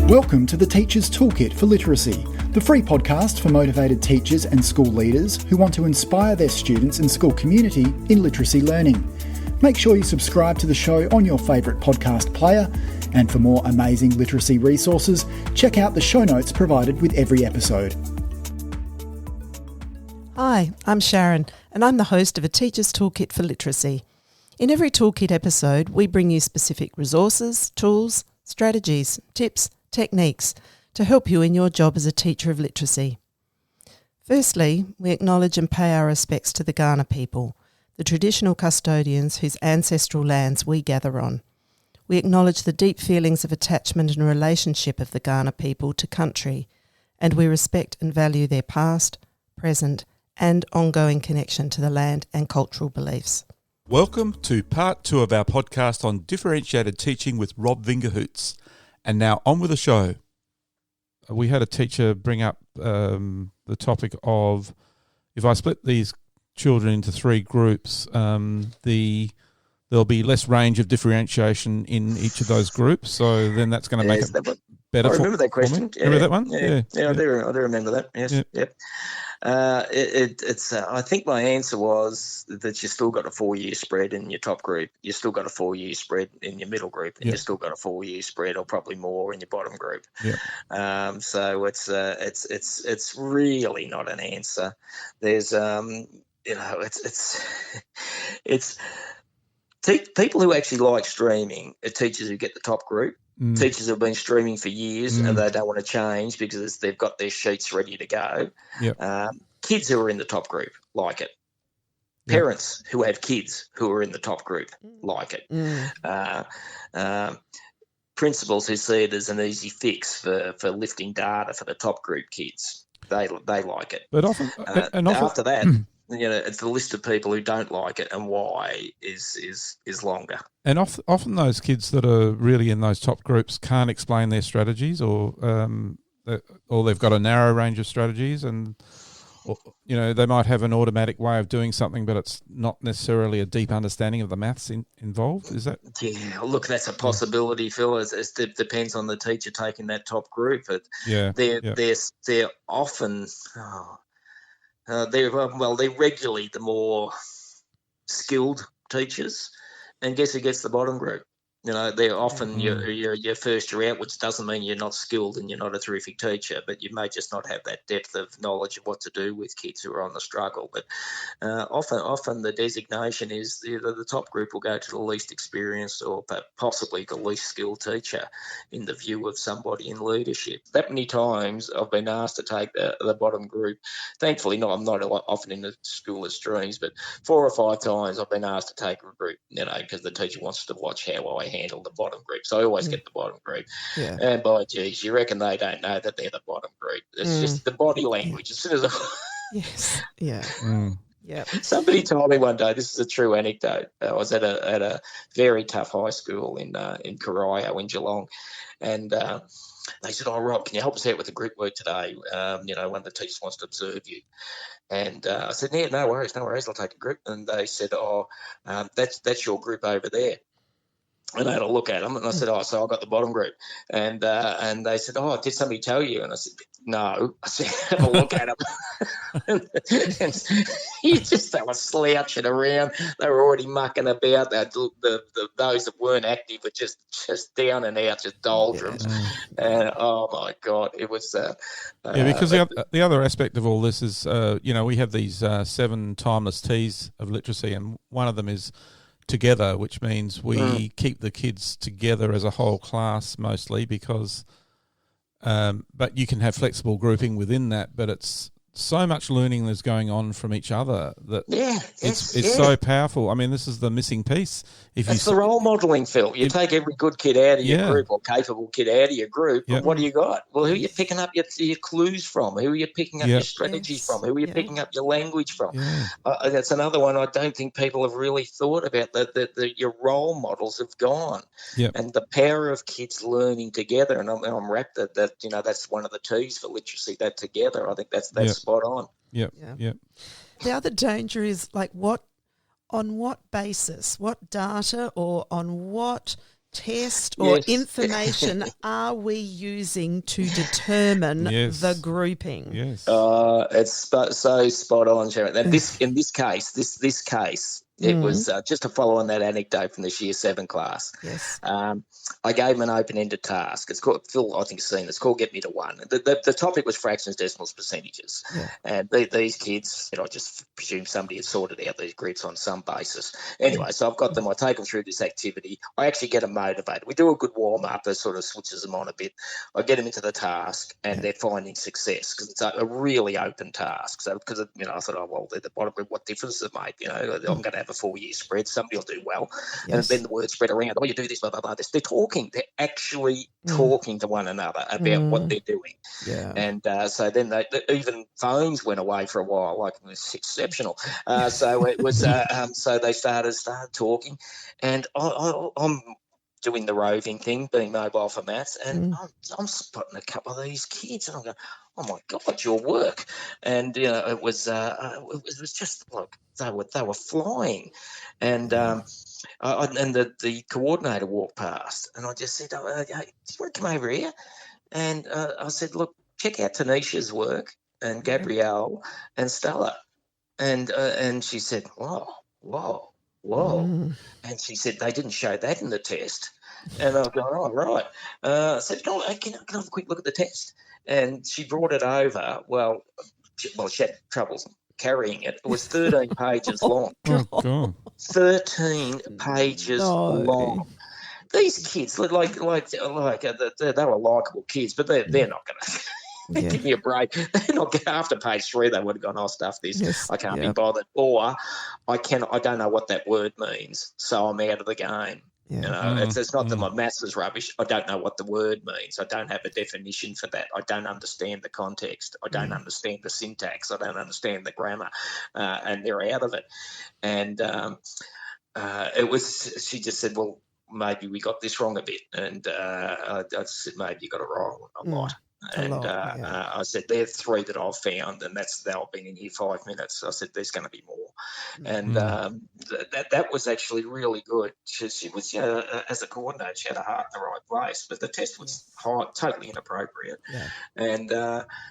Welcome to the Teacher's Toolkit for Literacy, the free podcast for motivated teachers and school leaders who want to inspire their students and school community in literacy learning. Make sure you subscribe to the show on your favourite podcast player, and for more amazing literacy resources, check out the show notes provided with every episode. Hi, I'm Sharon, and I'm the host of A Teacher's Toolkit for Literacy. In every Toolkit episode, we bring you specific resources, tools, strategies, tips, techniques to help you in your job as a teacher of literacy. Firstly, we acknowledge and pay our respects to the Kaurna people, the traditional custodians whose ancestral lands we gather on. We acknowledge the deep feelings of attachment and relationship of the Kaurna people to country, and we respect and value their past, present, and ongoing connection to the land and cultural beliefs. Welcome to part 2 of our podcast on differentiated teaching with Rob Vingerhoets. And now on with the show. We had a teacher bring up the topic of, if I split these children into 3 groups, there'll be less range of differentiation in each of those groups. So then that's going to make it better. I remember that question. Remember that one? Yeah, I do remember that. Yes. Yeah. Yep. It's. I think my answer was that you still got a 4-year spread in your top group. You still got a 4-year spread in your middle group, and you still got a 4-year spread, or probably more, in your bottom group. Yeah. So it's really not an answer. There's it's people who actually like streaming are teachers who get the top group. Teachers have been streaming for years and they don't want to change because they've got their sheets ready to go. Yep. Kids who are in the top group like it. Parents who have kids who are in the top group like it. Principals who see it as an easy fix for lifting data for the top group kids, they like it. But often, after that, it's the list of people who don't like it and why is longer. And often those kids that are really in those top groups can't explain their strategies, or they've got a narrow range of strategies, and they might have an automatic way of doing something, but it's not necessarily a deep understanding of the maths involved. Is that? Yeah, look, that's a possibility, Phil. It depends on the teacher taking that top group. They're often. They're regularly the more skilled teachers, and guess who gets the bottom group? They're often your first year out, which doesn't mean you're not skilled and you're not a terrific teacher, but you may just not have that depth of knowledge of what to do with kids who are on the struggle. But often the designation is the top group will go to the least experienced or possibly the least skilled teacher in the view of somebody in leadership. That many times I've been asked to take the bottom group. Thankfully, I'm not often in the school as streams, but 4 or 5 times I've been asked to take a group, because the teacher wants to watch how I handle the bottom group. So I always get the bottom group. Yeah. And by geez, you reckon they don't know that they're the bottom group. It's just the body language. As soon as Yes. Yeah. Yeah. Somebody told me one day, this is a true anecdote. I was at a very tough high school in Corio in Geelong, and they said, "Oh, Rob, can you help us out with the group work today? One of the teachers wants to observe you." And I said, "Yeah, no worries. I'll take a group." And they said, "Oh, that's your group over there." And I had a look at them, and I said, "Oh, so I got the bottom group." And they said, "Oh, did somebody tell you?" And I said, "No." I said, "Have a look at them." and they were slouching around. They were already mucking about. Those that weren't active were just down and out, just doldrums. And oh my God, it was. Because the other aspect of all this is, we have these 7 timeless T's of literacy, and one of them is together, which means we keep the kids together as a whole class mostly, because but you can have flexible grouping within that, but it's so much learning that's going on from each other that it's so powerful. I mean, this is the missing piece. It's the role modelling, Phil. You take every good kid out of your group or capable kid out of your group, but what do you got? Well, who are you picking up your clues from? Who are you picking up your strategies from? Who are you picking up your language from? That's another one I don't think people have really thought about, that your role models have gone. And the power of kids learning together, and I'm wrapped that that's one of the T's for literacy, that together. I think that's spot on. Yep. The other danger is on what basis, what data, or on what test or information are we using to determine the grouping? Yes. It's so spot on, Sharon. And in this case, it was just to follow on that anecdote from this Year 7 class. Yes. I gave them an open-ended task. It's called, Phil, I think, you've seen it. It's called Get Me to One. The topic was fractions, decimals, percentages. Yeah. And these kids, I just presume somebody had sorted out these groups on some basis. Anyway, so I've got them. I take them through this activity. I actually get them motivated. We do a good warm-up that sort of switches them on a bit. I get them into the task, and they're finding success because it's a really open task. So because, I thought, oh, well, what difference does it make? I'm going to have a 4-year spread. Somebody will do well. Yes. And then the word spread around. Oh, you do this, blah, blah, blah. They're talking. They're actually talking to one another about what they're doing. Yeah. And so then even phones went away for a while. Like, it was exceptional. So it was. So they started talking, and I'm doing the roving thing, being mobile for maths, and I'm spotting a couple of these kids, and I'm going, oh my God, your work. And it was just like they were flying, and the coordinator walked past, and I just said, hey, do you want to come over here? And I said, look, check out Tanisha's work and Gabrielle and Stella, and she said, whoa. And she said they didn't show that in the test. And I go, oh, right. I said, can I have a quick look at the test? And she brought it over. Well, she had troubles carrying it. It was 13 pages long. Oh, God. 13 pages long. These kids look like they were likeable kids, but they're not going to. Give me a break. They're not after page 3. They would have gone, "Oh, stuff this. Yes. I can't be bothered," or I don't know what that word means, so I'm out of the game. Yeah. It's not that my maths is rubbish. I don't know what the word means. I don't have a definition for that. I don't understand the context. I don't understand the syntax. I don't understand the grammar, and they're out of it. And she just said, well, maybe we got this wrong a bit, and I said, maybe you got it wrong a lot. And I said, there are 3 that I've found, and they've been in here 5 minutes. So I said, there's going to be more. And that was actually really good. She was, as a coordinator, she had a heart in the right place, but the test was totally inappropriate. Yeah. And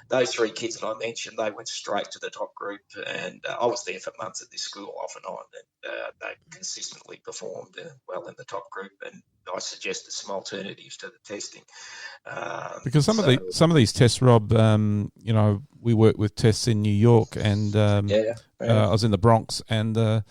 those 3 kids that I mentioned, they went straight to the top group, and I was there for months at this school off and on, and they consistently performed well in the top group, and I suggested some alternatives to the testing. Because some of these tests, Rob, we work with tests in New York, and I was in the Bronx, and the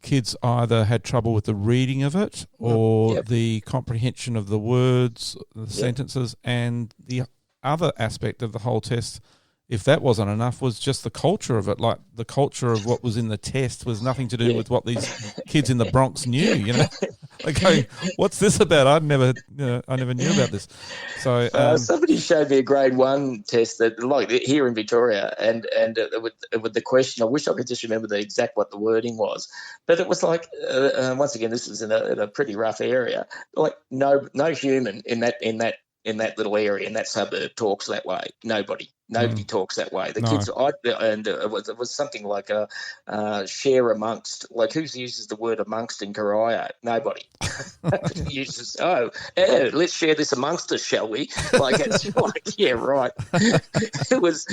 kids either had trouble with the reading of it or the comprehension of the words, the sentences, and the other aspect of the whole test, if that wasn't enough, was just the culture of it. Like, the culture of what was in the test was nothing to do with what these kids in the Bronx knew, Like, going, what's this about? I never knew about this. So somebody showed me a grade 1 test that, like, here in Victoria, and with the question, I wish I could just remember the exact what the wording was, but it was like, once again, this was in a pretty rough area. Like, no human in that little area, in that suburb, talks that way. Nobody talks that way. The kids, it was something like share amongst. Like, who uses the word amongst in Karaya? Nobody. Nobody uses. Let's share this amongst us, shall we? Like, it's like, yeah, right. It was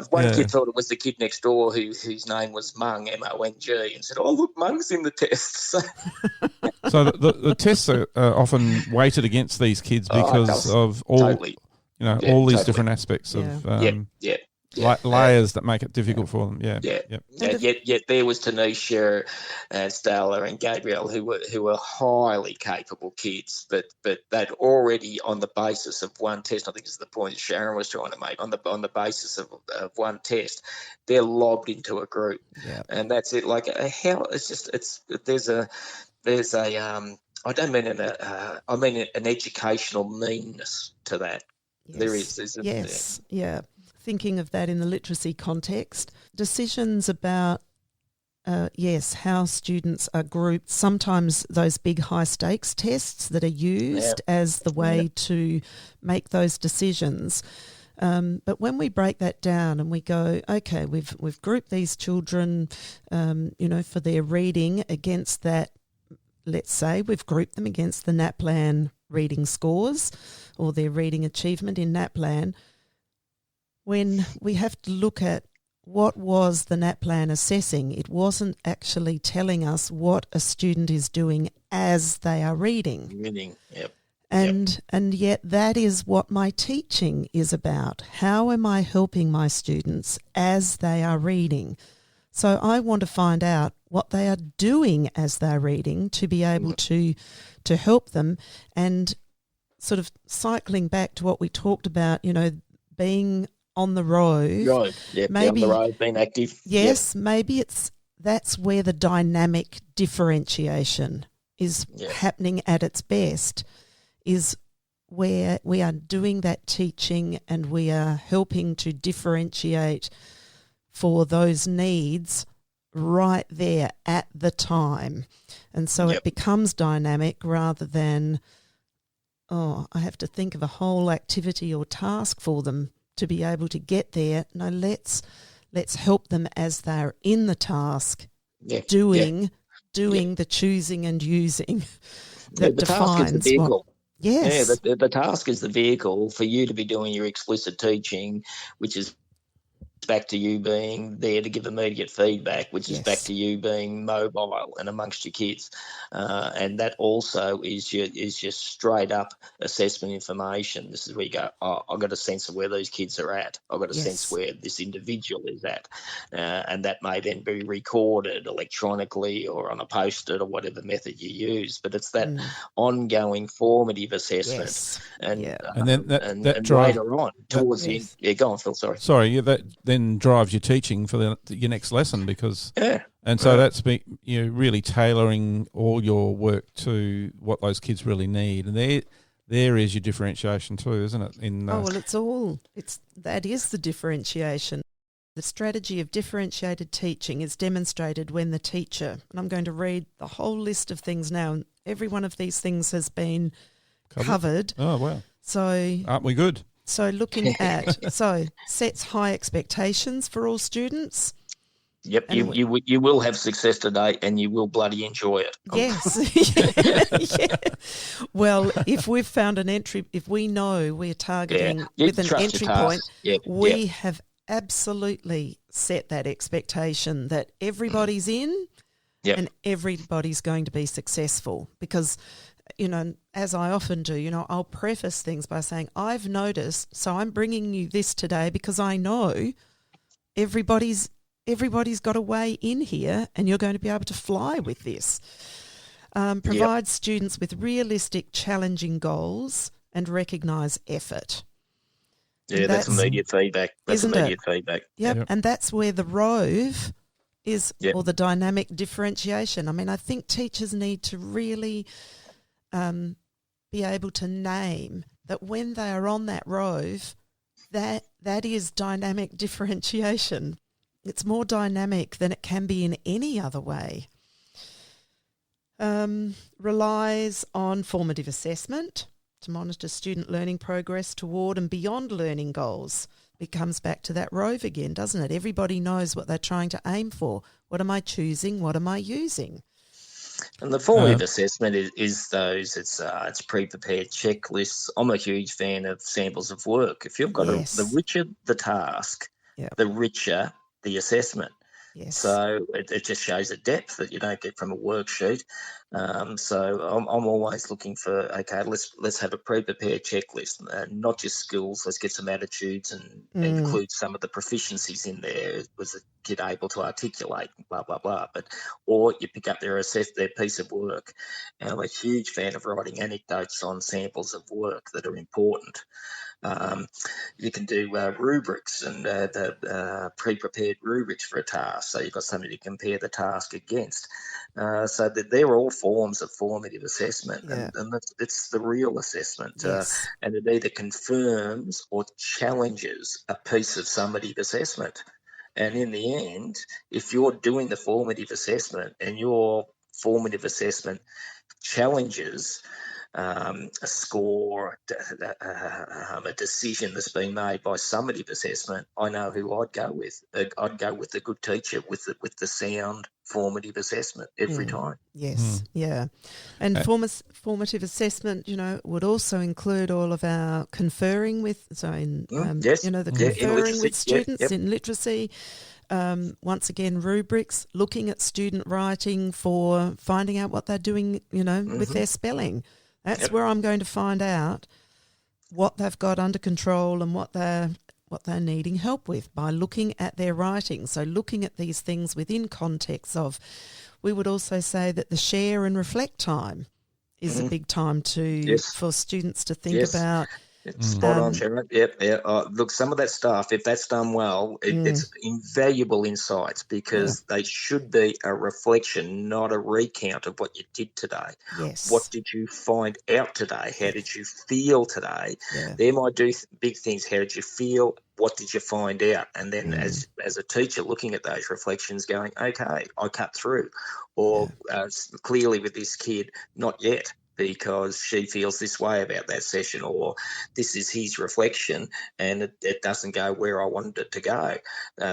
one kid thought it was the kid next door whose name was Mung, M-O-N-G, and said, "Oh, look, Mung's in the test." So the tests are often weighted against these kids because of all. Totally. All these different aspects of layers that make it difficult for them. Yet there was Tanisha and Stella and Gabrielle who were highly capable kids, but they'd already, on the basis of one test, I think is the point Sharon was trying to make, on the basis of one test, they're lobbed into a group, and that's it. Like, how there's a I don't mean I mean an educational meanness to that. Yes. There is. Yes, yeah. Thinking of that in the literacy context, decisions about, how students are grouped, sometimes those big high-stakes tests that are used as the way to make those decisions. But when we break that down and we go, okay, we've grouped these children, for their reading against that let's say we've grouped them against the NAPLAN reading scores or their reading achievement in NAPLAN, when we have to look at what was the NAPLAN assessing, it wasn't actually telling us what a student is doing as they are reading. Reading, yep. And yet that is what my teaching is about. How am I helping my students as they are reading? So I want to find out what they are doing as they're reading to be able to help them. And sort of cycling back to what we talked about, being on the road. Right, yeah, maybe on the road, being active. Yes, maybe that's where the dynamic differentiation is happening at its best, is where we are doing that teaching and we are helping to differentiate for those needs right there at the time. And so it becomes dynamic rather than, I have to think of a whole activity or task for them to be able to get there. No, let's help them as they're in the task, doing the choosing and using that the defines task is the vehicle. Yes. Yeah, the task is the vehicle for you to be doing your explicit teaching, which is back to you being there to give immediate feedback, which is back to you being mobile and amongst your kids, and that also is just straight up assessment information. This is where you go, I've got a sense of where these kids are at. I've got a sense where this individual is at, and that may then be recorded electronically or on a post-it or whatever method you use. But it's that ongoing formative assessment, and then that drive, later on towards the end. Go on, Phil. Sorry. That then drives your teaching for your next lesson, because and so that's really tailoring all your work to what those kids really need, and there is your differentiation too, isn't it? That is the differentiation. The strategy of differentiated teaching is demonstrated when the teacher, and I'm going to read the whole list of things now, and every one of these things has been covered. Oh wow! So aren't we good? So looking at, sets high expectations for all students. Yep, you will have success today and you will bloody enjoy it. Yes. Well, if we've found an entry, if we know we're targeting with an entry point, we have absolutely set that expectation that everybody's in and everybody's going to be successful, because as I often do, I'll preface things by saying, I've noticed, so I'm bringing you this today because I know everybody's got a way in here and you're going to be able to fly with this. Provide students with realistic, challenging goals and recognise effort. Yeah, that's immediate feedback. Feedback. Yep, and that's where the ROVE is, or the dynamic differentiation. I mean, I think teachers need to really be able to name that when they are on that ROVE, that is dynamic differentiation. It's more dynamic than it can be in any other way. Relies on formative assessment to monitor student learning progress toward and beyond learning goals. It comes back to that ROVE again, doesn't it? Everybody knows what they're trying to aim for. What am I choosing? What am I using? And the formative assessment is those, it's pre-prepared checklists. I'm a huge fan of samples of work. If you've got the richer the task, the richer the assessment. Yes. So it just shows a depth that you don't get from a worksheet. So I'm always looking for, let's have a pre-prepared checklist, not just skills. Let's get some attitudes and include some of the proficiencies in there. Was the kid able to articulate, blah, blah, blah. Or you pick up their piece of work. And I'm a huge fan of writing anecdotes on samples of work that are important. You can do rubrics and pre-prepared rubrics for a task, so you've got something to compare the task against. So that they're all forms of formative assessment, and it's the real assessment. And it either confirms or challenges a piece of summative assessment. And in the end, if you're doing the formative assessment and your formative assessment challenges a score, a decision that's been made by summative assessment, I know who I'd go with. I'd go with the good teacher with the sound formative assessment every time. Yes, yeah. And formative assessment, would also include all of our conferring with, conferring with students in literacy. Once again, rubrics, looking at student writing for finding out what they're doing, with their spelling. That's where I'm going to find out what they've got under control and what they're needing help with by looking at their writing. So looking at these things within context of, we would also say that the share and reflect time is a big time for students to think about. It's spot on, Sharon. Yep. Look, some of that stuff, if that's done well, it's invaluable insights because they should be a reflection, not a recount of what you did today. Yes. What did you find out today? How did you feel today? Yeah. They might do big things. How did you feel? What did you find out? And then as a teacher looking at those reflections going, okay, I cut through. Or clearly with this kid, not yet, because she feels this way about that session, or this is his reflection and it doesn't go where I wanted it to go.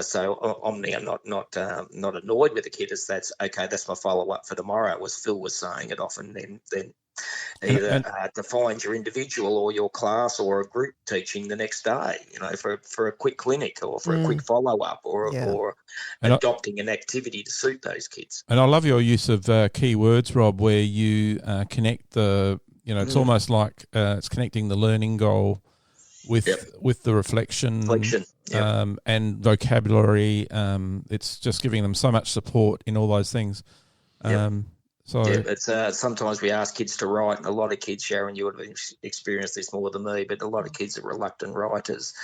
So I'm now not annoyed with the kid as that's okay, that's my follow-up for tomorrow, as Phil was saying it often. Then either defines your individual or your class or a group teaching the next day, for a quick clinic or for a quick follow-up or adopting an activity to suit those kids. And I love your use of key words, Rob, where you connect it's almost like it's connecting the learning goal with the reflection and vocabulary. It's just giving them so much support in all those things. It's sometimes we ask kids to write, and a lot of kids, Sharon, you would have experienced this more than me, but a lot of kids are reluctant writers.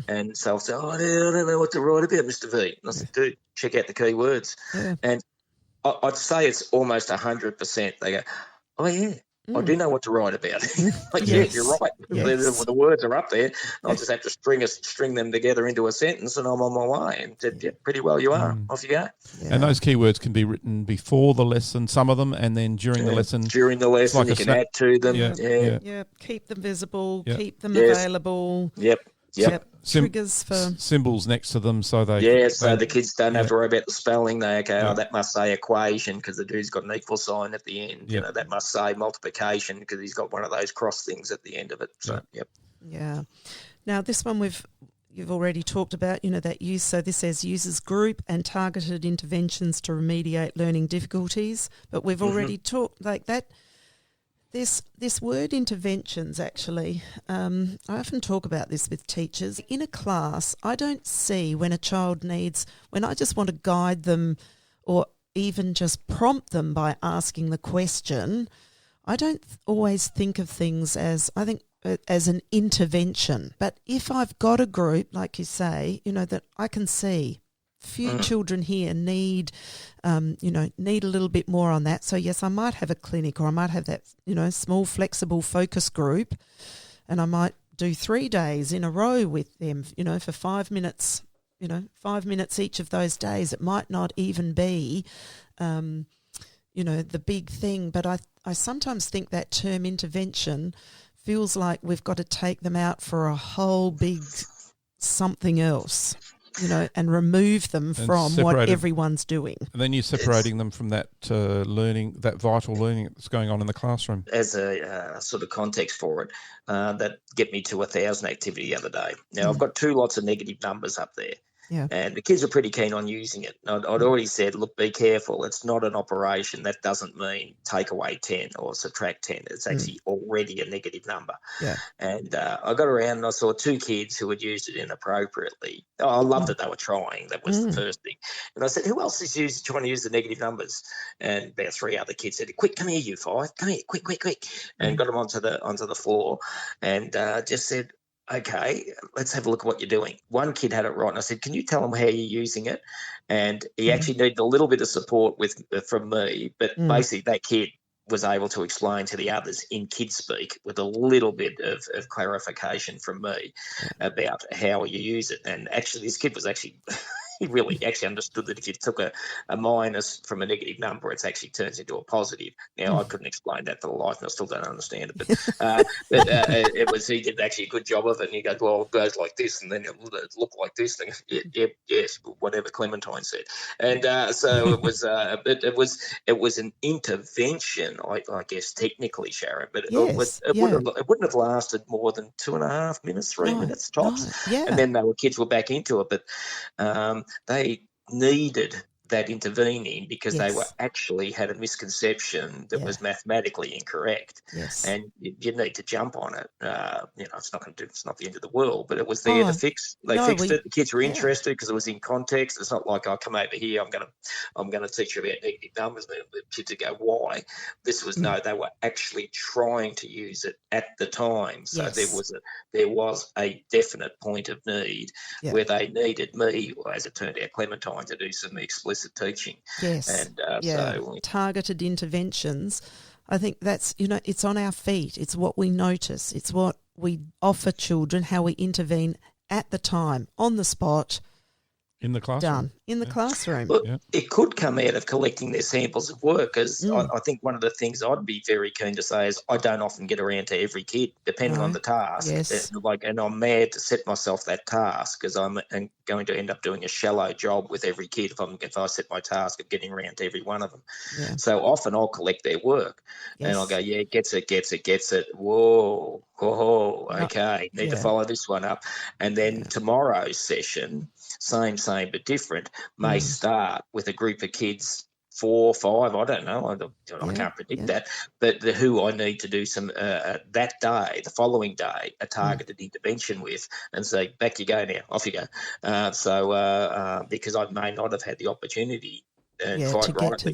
And so I'll say, I don't know what to write about, Mr. V. And I said, dude, check out the key words. Yeah. And I'd say it's almost 100%. They go, oh, yeah. I do know what to write about. Yeah, you're right. Yes. The words are up there. I'll just have to string them together into a sentence and I'm on my way. And pretty well you are. Off you go. Yeah. And those keywords can be written before the lesson, some of them, and then during the lesson. During the lesson, you can add to them. Yeah. Keep them visible, keep them available. Yep. Triggers for symbols next to them, so so the kids don't have to worry about the spelling. They that must say equation because the dude's got an equal sign at the end. That must say multiplication because he's got one of those cross things at the end of it. So yeah. Now this one you've already talked about. That use. So this says uses group and targeted interventions to remediate learning difficulties. But we've already talked like that. This word interventions, actually, I often talk about this with teachers. In a class, I don't see when a child when I just want to guide them or even just prompt them by asking the question, I don't always think of things as an intervention. But if I've got a group, like you say, that I can see, few children here need a little bit more on that. So yes, I might have a clinic or I might have that, small flexible focus group, and I might do 3 days in a row with them, for 5 minutes, 5 minutes each of those days. It might not even be, the big thing, but I sometimes think that term intervention feels like we've got to take them out for a whole big something else. And remove them from what everyone's doing. And then you're separating them from that learning, that vital learning that's going on in the classroom. As a sort of context for it, that get me to 1,000 activity the other day. Now, I've got 2 lots of negative numbers up there. Yeah. And the kids are pretty keen on using it. I'd already said, look, be careful. It's not an operation. That doesn't mean take away 10 or subtract 10. It's actually already a negative number. Yeah. And I got around and I saw 2 kids who had used it inappropriately. I loved that they were trying. That was the first thing. And I said, who else is trying to use the negative numbers? And about 3 other kids said, quick, come here, you 5. Come here, quick. And got them onto the floor and just said, okay, let's have a look at what you're doing. One kid had it right, and I said, can you tell him how you're using it? And he actually needed a little bit of support from me, but basically that kid was able to explain to the others in kid speak with a little bit of clarification from me about how you use it. And actually this kid was actually he really actually understood that if you took a minus from a negative number, it actually turns into a positive. Now, I couldn't explain that for the life, and I still don't understand it. But he did actually a good job of it. And he goes, well, it goes like this, and then it look like this thing. Yes, whatever Clementine said. And so it was an intervention, I guess, technically, Sharon. But it wouldn't have lasted more than 2.5 minutes, 3 minutes tops. No, and then kids were back into it. But they needed that intervening because they were actually had a misconception that was mathematically incorrect. Yes. And you need to jump on it. It's not the end of the world, but it was there to fix. They fixed it. The kids were interested because it was in context. It's not like, come over here, I'm gonna teach you about negative numbers, and the kids would go, why? This was they were actually trying to use it at the time. So there was a definite point of need where they needed me, or as it turned out, Clementine, to do some explicit teaching. Yes. And so targeted interventions, I think that's, it's on our feet. It's what we notice. It's what we offer children, how we intervene at the time, on the spot. In the classroom. Done. In the classroom. Well, it could come out of collecting their samples of work, as I think one of the things I'd be very keen to say is I don't often get around to every kid, depending on the task. Yes. And I'm mad to set myself that task because I'm going to end up doing a shallow job with every kid if I set my task of getting around to every one of them. Yeah. So often I'll collect their work and I'll go, gets it. Whoa, okay, need to follow this one up. And then tomorrow's session, same but different, may start with a group of kids, 4 or 5, I don't know, I can't predict that, but who I need to do some that day, the following day, a targeted intervention with, and say, back you go now, off you go. Because I may not have had the opportunity to get to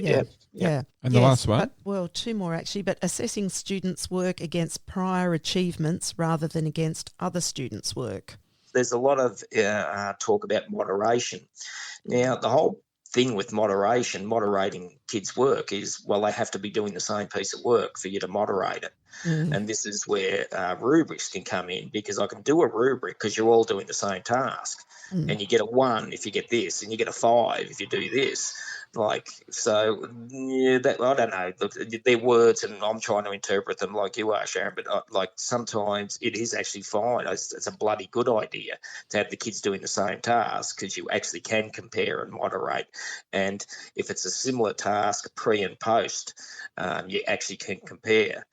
them. And the last one? But, 2 more actually, but assessing students' work against prior achievements rather than against other students' work. There's a lot of talk about moderation. Now, the whole thing with moderating kids' work is, they have to be doing the same piece of work for you to moderate it. And this is where rubrics can come in, because I can do a rubric because you're all doing the same task. And you get a 1 if you get this, and you get a 5 if you do this. I don't know. They're words, and I'm trying to interpret them like you are, Sharon. But sometimes it is actually fine. It's a bloody good idea to have the kids doing the same task, because you actually can compare and moderate. And if it's a similar task, pre and post, you actually can compare.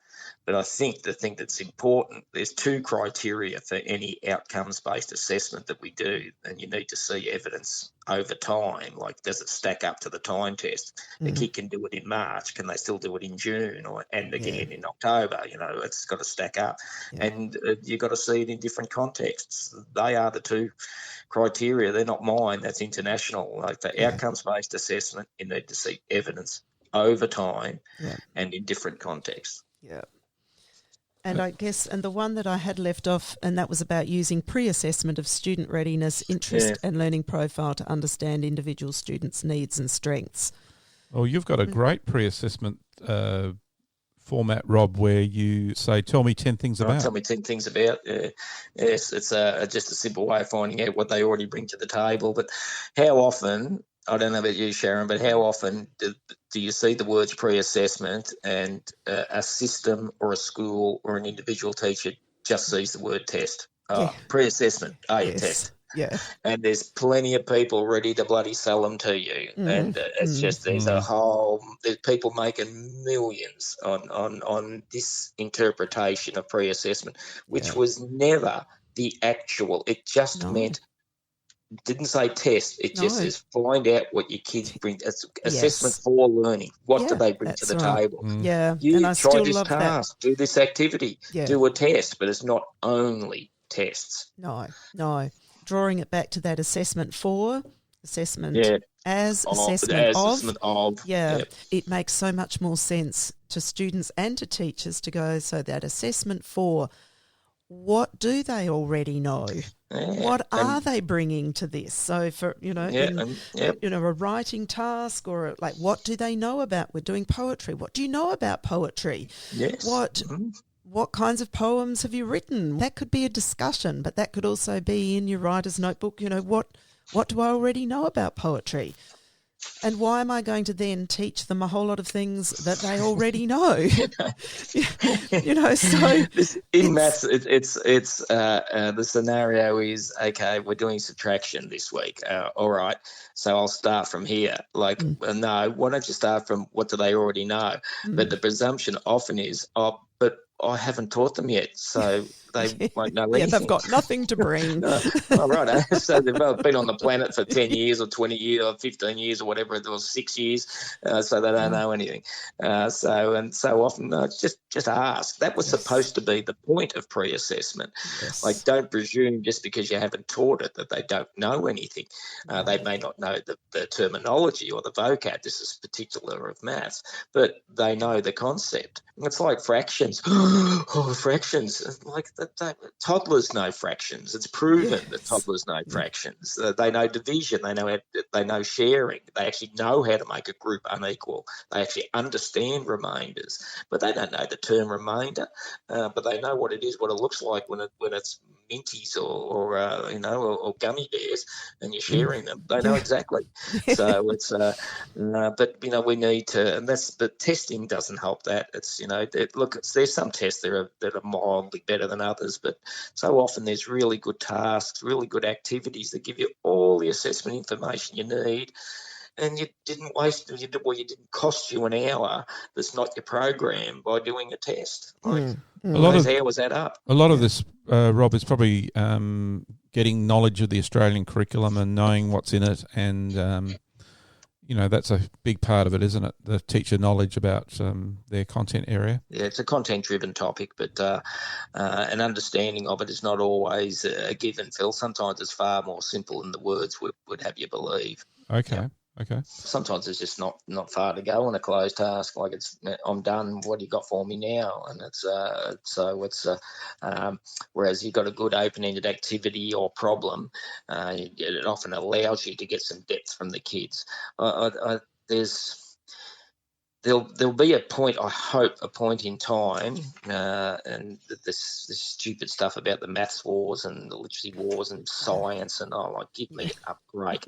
But I think the thing that's important, there's 2 criteria for any outcomes-based assessment that we do, and you need to see evidence over time. Like, does it stack up to the time test? The kid can do it in March. Can they still do it in June and again in October? It's got to stack up. And you've got to see it in different contexts. They are the 2 criteria. They're not mine. That's international. Like, for outcomes-based assessment, you need to see evidence over time and in different contexts. Yeah. And I guess, and the one that I had left off, and that was about using pre-assessment of student readiness, interest and learning profile to understand individual students' needs and strengths. Well, you've got a great pre-assessment format, Rob, where you say, tell me 10 things about. Tell me 10 things about. Yes, it's just a simple way of finding out what they already bring to the table. But how often, I don't know about you, Sharon, but how often do you see the words pre-assessment and a system or a school or an individual teacher just sees the word test? Pre-assessment, test. Yeah. And there's plenty of people ready to bloody sell them to you. And it's just, there's people making millions on this interpretation of pre-assessment, which was never the actual. It just meant, didn't say test. It just says find out what your kids bring. It's assessment for learning. What do they bring to the table? Yeah, You and I try still this love task, do this activity, do a test, but it's not only tests. No. Drawing it back to that assessment for, assessment as, assessment of. It makes so much more sense to students and to teachers to go, so that assessment for, what do they already know? What are they bringing to this? So for, a writing task, or like, what do they know about? We're doing poetry. What do you know about poetry? Yes. What kinds of poems have you written? That could be a discussion, but that could also be in your writer's notebook. What do I already know about poetry? And why am I going to then teach them a whole lot of things that they already know? So in maths, the scenario is, okay, we're doing subtraction this week. All right, so I'll start from here. No, why don't you start from what do they already know? But the presumption often is, but I haven't taught them yet, so they won't know anything. Yeah, they've got nothing to bring. Right. So they've been on the planet for 10 years or 20 years or 15 years or whatever it was, 6 years, so they don't know anything. So often just ask. That was supposed to be the point of pre-assessment. Yes. Don't presume just because you haven't taught it that they don't know anything. They may not know the terminology or the vocab. This is particular of maths, but they know the concept. It's like fractions. Fractions. Toddlers know fractions. It's proven that toddlers know fractions. They know division. They know sharing. They actually know how to make a group unequal. They actually understand remainders, but they don't know the term remainder. But they know what it is, what it looks like when it's minties or gummy bears, and you're sharing them. They know exactly. So it's but we need to, but testing doesn't help that. It's there's some tests that are mildly better than others, but so often there's really good tasks, really good activities that give you all the assessment information you need, and you didn't didn't cost you an hour that's not your program by doing a test. A lot of hours add up. A lot of this, Rob, is probably getting knowledge of the Australian curriculum and knowing what's in it, and that's a big part of it, isn't it? The teacher knowledge about their content area. Yeah, it's a content-driven topic, but an understanding of it is not always a given, Phil. Sometimes it's far more simple than the words would have you believe. Okay. Yeah. Okay. Sometimes it's just not far to go on a closed task. Like I'm done. What do you got for me now? And whereas you've got a good open-ended activity or problem, it often allows you to get some depth from the kids. There'll be a point, I hope, a point in time, and this stupid stuff about the maths wars and the literacy wars and science and give me it up, great.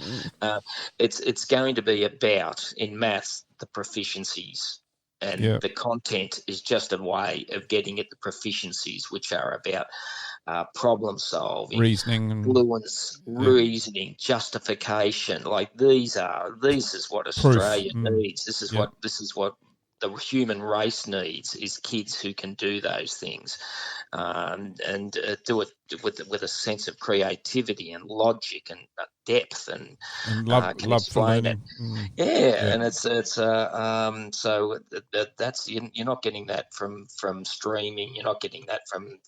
It's going to be about, in maths, the proficiencies. And the content is just a way of getting at the proficiencies, which are about problem solving, reasoning, fluence, reasoning, justification. This is what Australia needs. This is what the human race needs, is kids who can do those things, and do it with a sense of creativity and logic and depth and love for learning. And it's so that's, you're not getting that from streaming. You're not getting that from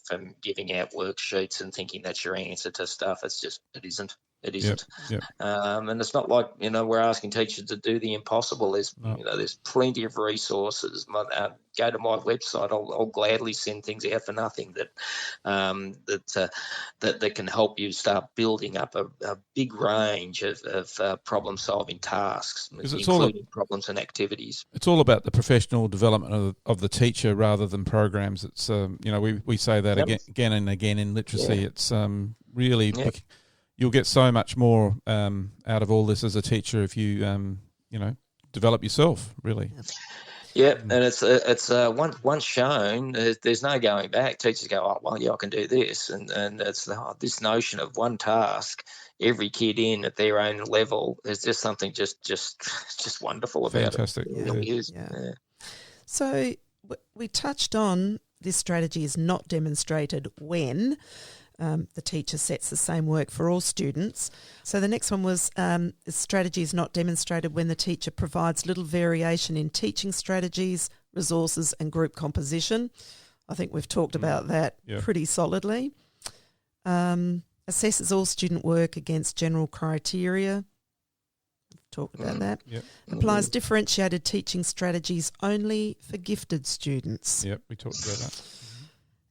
giving out worksheets and thinking that's your answer to stuff. It isn't. It isn't. Yep. And it's not like, we're asking teachers to do the impossible. There's plenty of resources. Go to my website. I'll gladly send things out for nothing that can help you start building up a big range of problem solving tasks, including problems and activities. It's all about the professional development of the teacher rather than programs. It's we say that again and again in literacy. It's really. You'll get so much more out of all this as a teacher if you, develop yourself, really. Yeah, and it's once shown, there's no going back. Teachers go, oh, well, I can do this, and it's this notion of one task, every kid in at their own level. There's just something just wonderful about Fantastic. it. It really is. Yeah. So we touched on this strategy is not demonstrated when the teacher sets the same work for all students. So the next one was the strategy is not demonstrated when the teacher provides little variation in teaching strategies, resources and group composition. I think we've talked about that pretty solidly. Assesses all student work against general criteria. We've talked about that. Yep. Applies differentiated teaching strategies only for gifted students. Yep, we talked about that.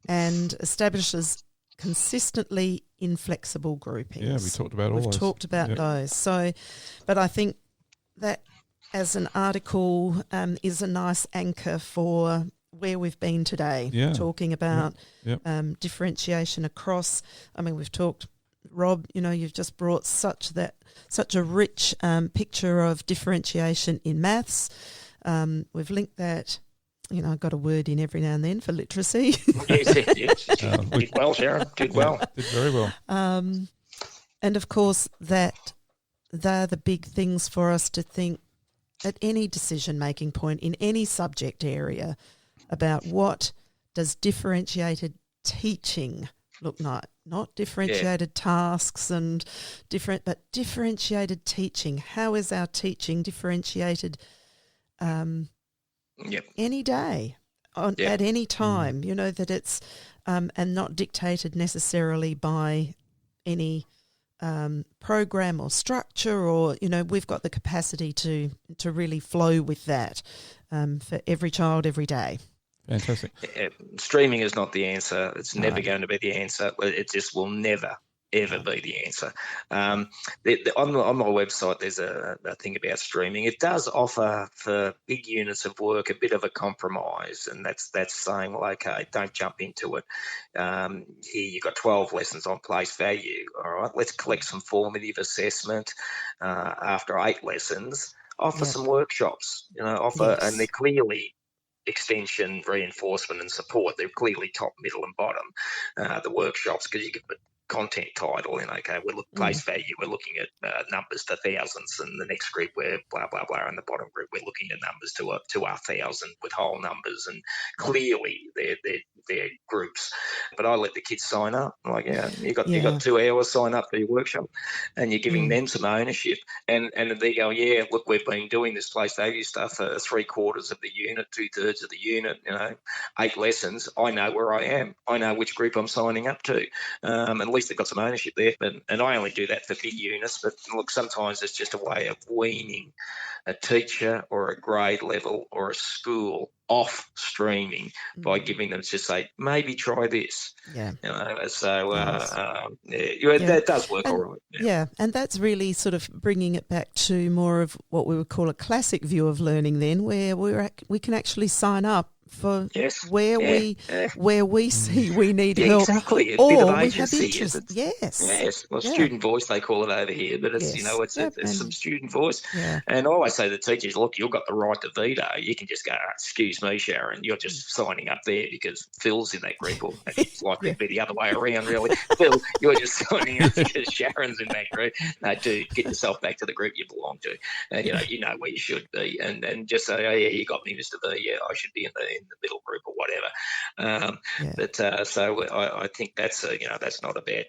And establishes consistently inflexible groupings. Yeah, we talked about all those. We've talked about those. So, but I think that as an article is a nice anchor for where we've been today, talking about differentiation across. I mean, we've talked Rob, you've just brought such a rich picture of differentiation in maths. We've linked that. I've got a word in every now and then for literacy. Yes. Did well, Sharon. Did well. Did very well. And of course, they're the big things for us to think at any decision-making point in any subject area about what does differentiated teaching look like. Not differentiated tasks and but differentiated teaching. How is our teaching differentiated any day, at any time? That it's and not dictated necessarily by any program or structure, or we've got the capacity to really flow with that for every child every day. Fantastic. Streaming is not the answer. It's never going to be the answer. It just will never ever be the answer. On my website, there's a thing about streaming. It does offer for big units of work a bit of a compromise, and that's saying, well, okay, don't jump into it. Here you've got 12 lessons on place value. All right, let's collect some formative assessment after 8 lessons. Offer some workshops, and they're clearly extension, reinforcement and support. They're clearly top, middle and bottom, the workshops, because you can put content title in. Okay, we look place value, we're looking at numbers to thousands, and the next group we're blah blah blah, and the bottom group we're looking at numbers to 1,000 with whole numbers, and clearly they're groups. But I let the kids sign up. Like, you got 2 hours, sign up for your workshop, and you're giving them some ownership, and they go, look, we've been doing this place value stuff for 3/4 of the unit, 2/3 of the unit, 8 lessons. I know where I am. I know which group I'm signing up to. At least they've got some ownership there. And I only do that for big units. But look, sometimes it's just a way of weaning a teacher or a grade level or a school off streaming by giving them to say, maybe try this. That does work all right. Yeah, and that's really sort of bringing it back to more of what we would call a classic view of learning then, where we can actually sign up for where we see we need help. Exactly. Or a bit of we agency, have interest. Yes. Well, student voice they call it over here, but it's it's some student voice. Yeah. And I always say to teachers, look, you've got the right to veto. You can just go, excuse me, Sharon, you're just signing up there because Phil's in that group, or it's likely to be the other way around, really. Phil, you're just signing up because Sharon's in that group. No, dude, get yourself back to the group you belong to. And you know where you should be, and just say, oh yeah, you got me, Mr. V. Yeah, I should be in the middle group or whatever. But so I think that's that's not a bad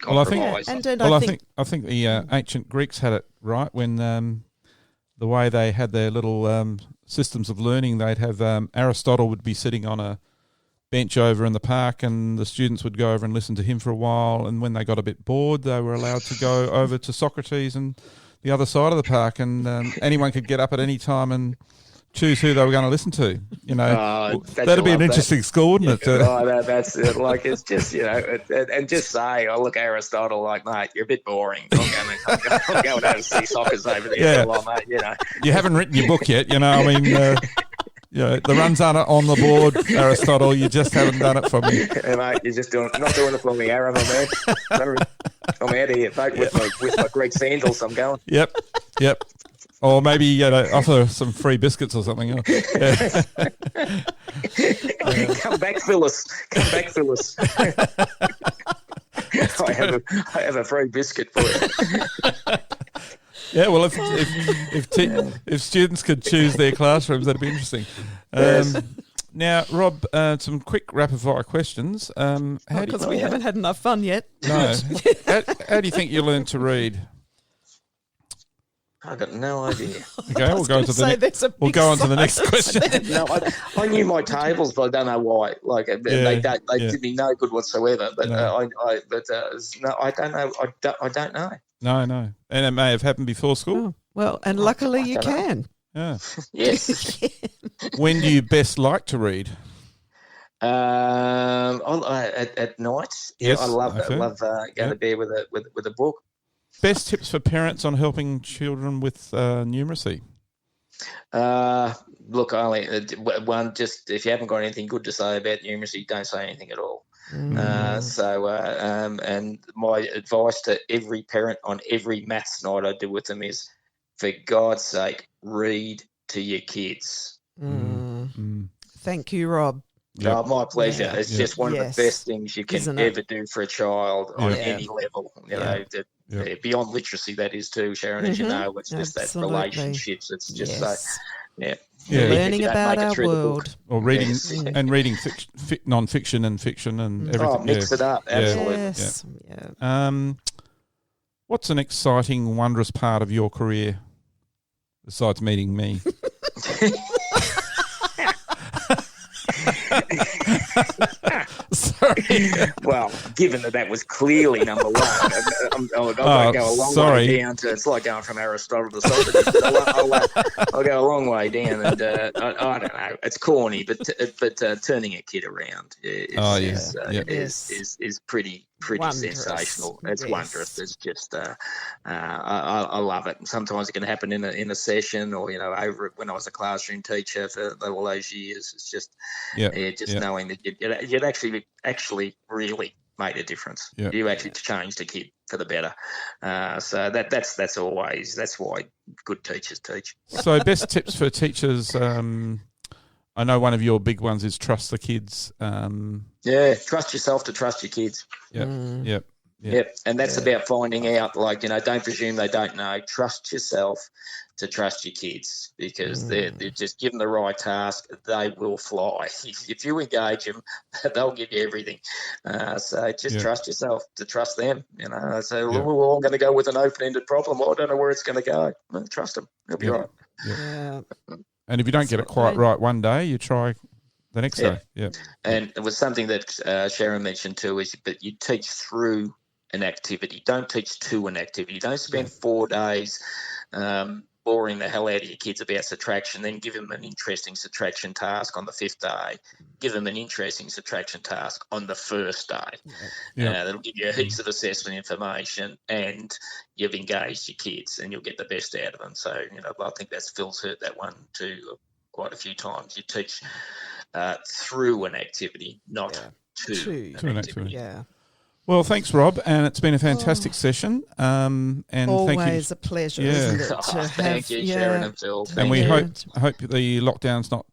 compromise. I think the ancient Greeks had it right when the way they had their little systems of learning. They'd have Aristotle would be sitting on a bench over in the park, and the students would go over and listen to him for a while. And when they got a bit bored, they were allowed to go over to Socrates and the other side of the park, and anyone could get up at any time and choose who they were going to listen to. That'd be an interesting school, wouldn't it? That's it. Like, it's just, and just say, oh, look, Aristotle, like, mate, you're a bit boring. I'm going over to see Soccers over there for a while, mate, You haven't written your book yet, I mean, the runs aren't on the board, Aristotle. You just haven't done it for me. Hey, mate, you're just not doing it for me, Aaron, I'm out of here, mate, with my Greek sandals, I'm going. Yep. Or maybe offer some free biscuits or something. Yeah. Come back, Phyllis. I have a free biscuit for you. Yeah, well, if students could choose their classrooms, that'd be interesting. Now, Rob, some quick rapid-fire questions. Because we haven't had enough fun yet. No. How do you think you learned to read? I've got no idea. Okay, we'll go on to the next question. No, I knew my tables, but I don't know why. Like, they did me no good whatsoever. But no. I don't know. I don't know. No, and it may have happened before school. Oh, well, and luckily you can. Yeah. Yes. When do you best like to read? At night. Yes, I love going to bed with a book. Best tips for parents on helping children with numeracy? Look, only one. Just if you haven't got anything good to say about numeracy, don't say anything at all. And my advice to every parent on every maths night I do with them is, for God's sake, read to your kids. Thank you, Rob. Yep. Oh, my pleasure. Yeah. It's just one of the best things you can ever do for a child on any level. You know, beyond literacy, that is too, Sharon, as you know. It's just that relationships. It's just so, learning about our world. Or reading and reading non-fiction and fiction and everything. Oh, mix it up, absolutely. Yes. Yeah. What's an exciting, wondrous part of your career besides meeting me? Sorry. Well, given that was clearly number one, I'll go a long way down to. It's like going from Aristotle to Socrates. I'll go a long way down, and I don't know. It's corny, but turning a kid around is pretty wondrous. Sensational. It's wondrous. It's just I love it. And sometimes it can happen in a session, or over when I was a classroom teacher for all those years. It's just knowing that you'd actually really made a difference. Yep. You actually changed a kid for the better. So that's why good teachers teach. So best tips for teachers. I know one of your big ones is trust the kids. Trust yourself to trust your kids. Yep. And that's about finding out, don't presume they don't know. Trust yourself to trust your kids, because they're just given the right task, they will fly. If you engage them, they'll give you everything. So just trust yourself to trust them. So we're all going to go with an open-ended problem. Well, I don't know where it's going to go. Well, trust them. They'll be right. Yeah. And if you don't get it quite right one day, you try the next day. Yeah. And it was something that Sharon mentioned too, is that you teach through an activity. Don't teach to an activity. Don't spend 4 days boring the hell out of your kids about subtraction, then give them an interesting subtraction task on the 5th day. Give them an interesting subtraction task on the 1st day. That'll give you heaps of assessment information, and you've engaged your kids, and you'll get the best out of them. So, I think that's Phil's heard that one too quite a few times. You teach through an activity, not to an activity. Yeah. Well, thanks, Rob, and it's been a fantastic session. And always thank you. A pleasure, isn't it? Thank you, Sharon and Phil. And we hope the lockdown's not.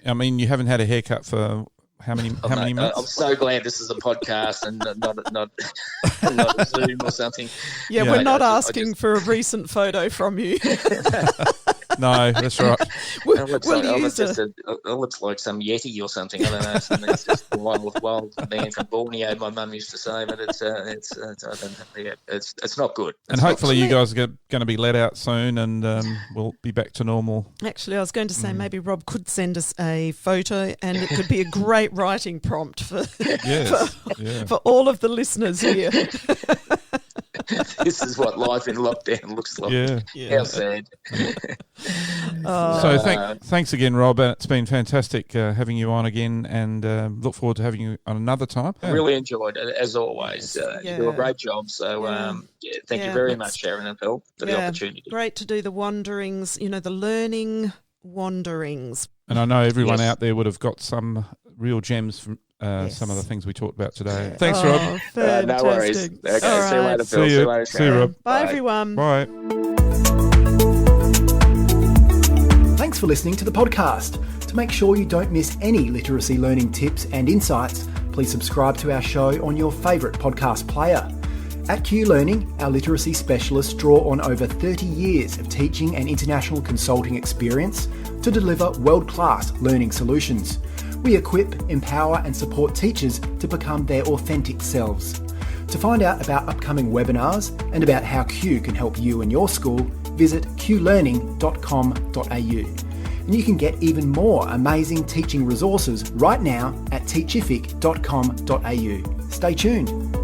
You haven't had a haircut for how many months? I'm so glad this is a podcast and not a Zoom or something. Yeah, we're not asking for a recent photo from you. No, that's right. It looks like some Yeti or something. I don't know. It's just a wild man from Borneo, my mum used to say, but it's not good. And hopefully you guys are going to be let out soon, and we'll be back to normal. Actually, I was going to say maybe Rob could send us a photo, and it could be a great writing prompt for all of the listeners here. This is what life in lockdown looks like. How sad. So thanks again, Rob. It's been fantastic having you on again, and look forward to having you on another time. I really enjoyed it, as always. You do a great job. So thank you very much, Sharon and Phil, for the opportunity. Great to do the wanderings, the learning wanderings. And I know everyone out there would have got some real gems from some of the things we talked about today. Thanks, Rob. No worries. Okay, see you later, Phil. See you later, See you, Rob. Bye, everyone. Bye. Thanks for listening to the podcast. To make sure you don't miss any literacy learning tips and insights, please subscribe to our show on your favourite podcast player. At Q Learning, our literacy specialists draw on over 30 years of teaching and international consulting experience to deliver world-class learning solutions. We equip, empower and support teachers to become their authentic selves. To find out about upcoming webinars and about how Q can help you and your school, visit qlearning.com.au. And you can get even more amazing teaching resources right now at teachific.com.au. Stay tuned.